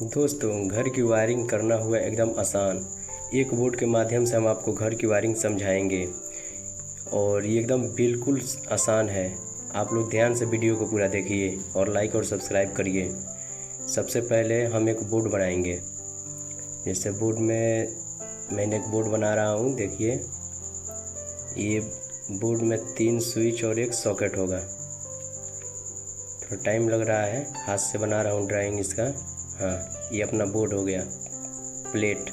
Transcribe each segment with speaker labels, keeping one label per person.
Speaker 1: दोस्तों, घर की वायरिंग करना हुआ एकदम आसान। एक बोर्ड के माध्यम से हम आपको घर की वायरिंग समझाएंगे और ये एकदम बिल्कुल आसान है। आप लोग ध्यान से वीडियो को पूरा देखिए और लाइक और सब्सक्राइब करिए। सबसे पहले हम एक बोर्ड बनाएंगे। जैसे बोर्ड में मैंने एक बोर्ड बना रहा हूँ। देखिए, ये बोर्ड में 3 स्विच और एक सॉकेट होगा। थोड़ा टाइम लग रहा है, हाथ से बना रहा हूँ ड्राइंग इसका। हाँ, ये अपना बोर्ड हो गया, प्लेट।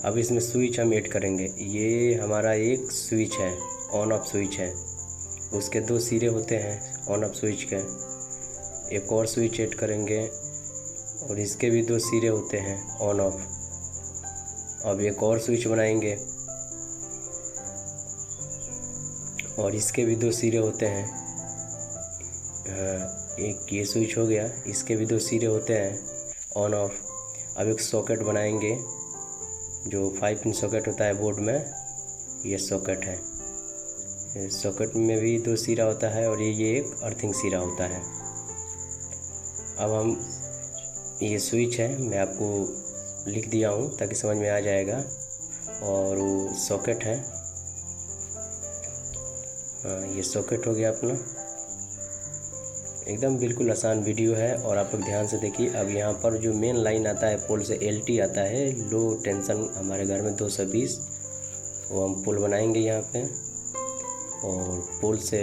Speaker 1: अब इसमें स्विच हम ऐड करेंगे। ये हमारा एक स्विच है, ऑन ऑफ स्विच है। उसके 2 सिरे होते हैं ऑन ऑफ स्विच के। एक और स्विच ऐड करेंगे और इसके भी 2 सिरे होते हैं ऑन ऑफ। अब एक और स्विच बनाएंगे और इसके भी 2 सिरे होते हैं। एक ये स्विच हो गया, इसके भी 2 सिरे होते हैं ऑन ऑफ। अब एक सॉकेट बनाएंगे जो 5 पिन सॉकेट होता है बोर्ड में। ये सॉकेट है। सॉकेट में भी 2 सिरा होता है और ये एक अर्थिंग सिरा होता है। अब हम ये स्विच है, मैं आपको लिख दिया हूँ ताकि समझ में आ जाएगा। और वो सॉकेट है। ये सॉकेट हो गया अपना। एकदम बिल्कुल आसान वीडियो है और आप लोग ध्यान से देखिए। अब यहाँ पर जो मेन लाइन आता है पोल से, LT आता है, लो टेंशन हमारे घर में 220, वो हम पोल बनाएंगे यहाँ पे। और पोल से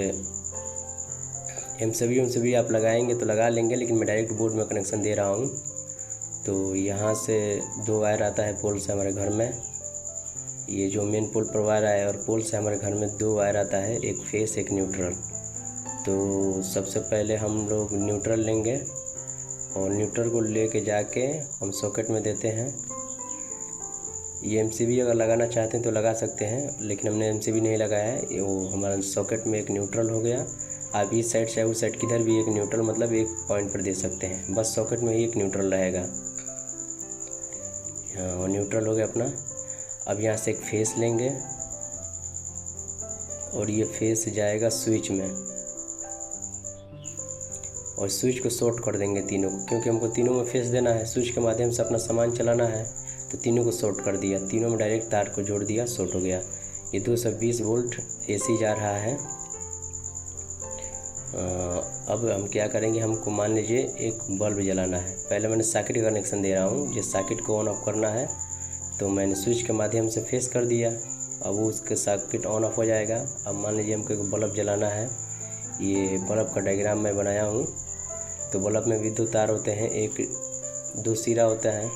Speaker 1: MCB आप लगाएंगे तो लगा लेंगे, लेकिन मैं डायरेक्ट बोर्ड में कनेक्शन दे रहा हूँ। तो यहाँ से 2 वायर आता है पोल से हमारे घर में। ये जो मेन पोल पर वायर आया और पोल से हमारे घर में 2 वायर आता है, एक फेस एक न्यूट्रल। तो सबसे पहले हम लोग न्यूट्रल लेंगे और न्यूट्रल को लेके जाके हम सॉकेट में देते हैं। ये MCB अगर लगाना चाहते हैं तो लगा सकते हैं, लेकिन हमने MCB नहीं लगाया है। वो हमारा सॉकेट में एक न्यूट्रल हो गया। आप इस साइड चाहे उस साइड किधर भी एक न्यूट्रल, मतलब एक पॉइंट पर दे सकते हैं। बस सॉकेट में ही एक न्यूट्रल रहेगा। और न्यूट्रल हो गया अपना। अब यहाँ से एक फेस लेंगे और ये फेस जाएगा स्विच में और स्विच को शॉर्ट कर देंगे तीनों को, क्योंकि हमको तीनों में फेस देना है। स्विच के माध्यम से अपना सामान चलाना है, तो तीनों को शॉर्ट कर दिया। तीनों में डायरेक्ट तार को जोड़ दिया, शॉर्ट हो गया। ये 220 वोल्ट AC जा रहा है। अब हम क्या करेंगे, हमको मान लीजिए एक बल्ब जलाना है। पहले मैंने सॉकेट का कनेक्शन दे रहा हूँ। जिस सॉकेट को ऑन ऑफ करना है तो मैंने स्विच के माध्यम से फेस कर दिया। अब वो उसके सॉकेट ऑन ऑफ हो जाएगा। अब मान लीजिए हमको एक बल्ब जलाना है। ये बल्ब का डायग्राम मैं बनाया हूँ। तो बल्ब में भी 2 तार होते हैं, एक 2 सिरा होता है।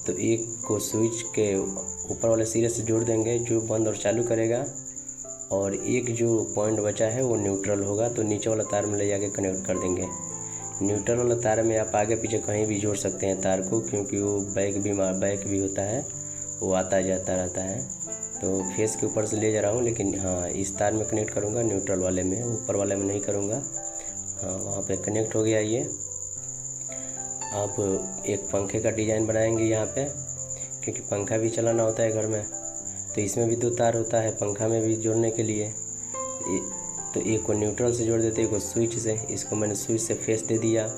Speaker 1: तो एक को स्विच के ऊपर वाले सिरे से जोड़ देंगे जो बंद और चालू करेगा, और एक जो पॉइंट बचा है वो न्यूट्रल होगा। तो नीचे वाला तार में ले जाके कनेक्ट कर देंगे। न्यूट्रल वाला तार में आप आगे पीछे कहीं भी जोड़ सकते हैं तार को, क्योंकि वो बैक भी होता है, वो आता जाता रहता है। तो फेस के ऊपर से ले जा रहा हूँ, लेकिन हाँ इस तार में कनेक्ट करूँगा, न्यूट्रल वाले में, ऊपर वाले में नहीं करूँगा। हाँ, वहाँ पे कनेक्ट हो गया ये। आप एक पंखे का डिज़ाइन बनाएंगे यहाँ पे, क्योंकि पंखा भी चलाना होता है घर में। तो इसमें भी 2 तार होता है पंखा में भी जोड़ने के लिए। तो एक को न्यूट्रल से जोड़ देते, एक को स्विच से। इसको मैंने स्विच से फेस दे दिया।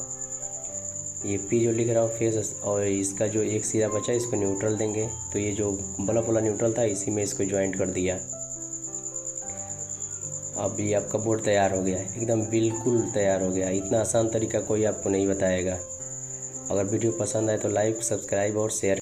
Speaker 1: ये P जो लिख रहा हूँ फेस, और इसका जो एक सिरा बचा इसको न्यूट्रल देंगे। तो ये जो बल्ब वाला न्यूट्रल था इसी में इसको ज्वाइंट कर दिया। अब ये आपका बोर्ड तैयार हो गया है, एकदम बिल्कुल तैयार हो गया। इतना आसान तरीका कोई आपको नहीं बताएगा। अगर वीडियो पसंद आए तो लाइक, सब्सक्राइब और शेयर